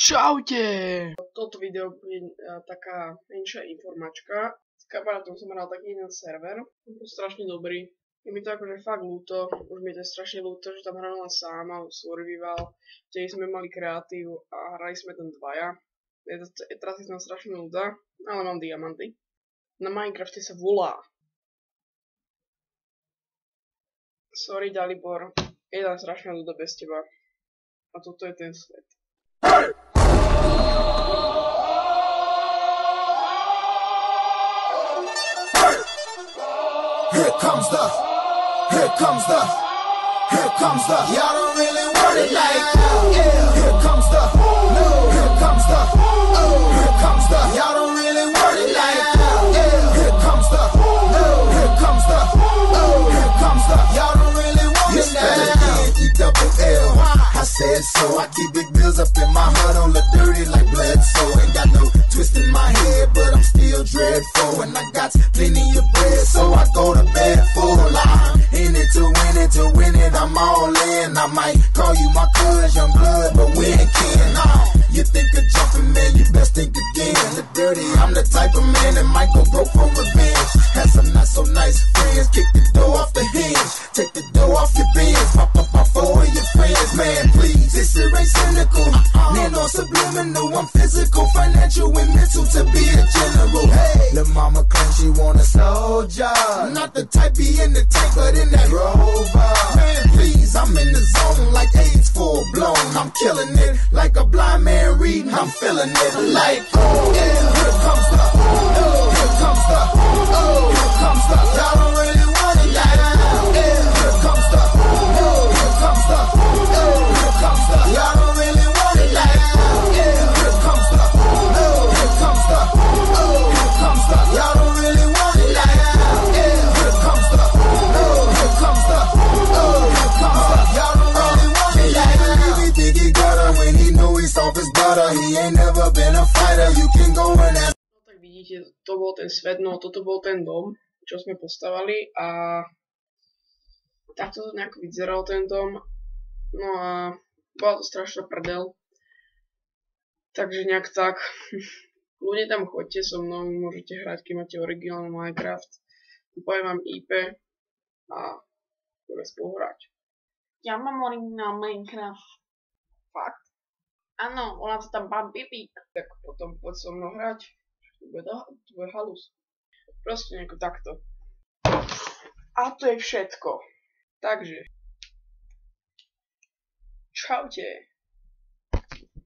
Čaute! Toto video bude taká menšia informačka. S kamarátom som hral taký jeden server. Je to strašne dobrý. Je mi to akože fakt ľúto. Už mi to je strašne ľúto, že tam hral len sám a survival. Vtedy sme mali kreatív a hrali sme tam dvaja. Teraz je tam strašne ľúda, ale mám diamanty. Na Minecrafte sa volá. Sorry Dalibor, je tam strašne ľúda bez teba. A toto je ten svet. Here comes the, y'all don't really want it like that. Here comes the, y'all don't really want it like that. Here comes the, y'all don't really want it like E-double-L. I said so, I keep big bills up in my heart, don't look dirty like Bledsoe. Ain't got no twist in my head, but I'm still dreadful. And I got plenty of bread, so I go to bed full. I'm in it to win it, I'm all in. I might call you my cuz, young blood, but we ain't kin. You think of jumping, man, you best think again. Look dirty, I'm the type of man that might go broke for revenge. Had some not so nice friends, kick the door off the hinge. Take the door off your bins, pop up my four of your friends, man, please. This shit ain't cynical, nano subliminal. I'm physical, financial, and mental to be a general. Hey, the mama claims she want a soldier. Not the type be in the tank, but in that rover. Man, please, I'm in the zone like AIDS full blown. I'm killing it like a blind man reading. I'm feeling it like, oh, yeah, here comes the, here comes the, here comes the. Y'all don't really want it like that. Yeah, here comes the, here comes the, here comes the. Y'all don't really want it like that. Yeah, here comes the, here comes the, here comes the. Y'all don't really want it like that. Yeah, here comes the, here comes the, here comes the. Y'all don't really want it like that. He think he got her when he know he's off his butter. He ain't never been a fighter. You can go and ask. No tak vidíte, to bol ten svet, no toto bol ten dom, čo sme postavali a takto to nejako vyzeral ten dom. No a bola to strašná prdel. Takže nejak tak. Ľudia tam choďte so mnou, môžete hrať, keď máte originálny Minecraft. Poviem vám IP a budeme spolu hrať. Ja mám originál Minecraft. Fakt? Áno, volám sa tam pán Pipík. Tak potom poď so mnou hrať. To bude halus. Proste nejako takto. A to je všetko. Takže. Čaute.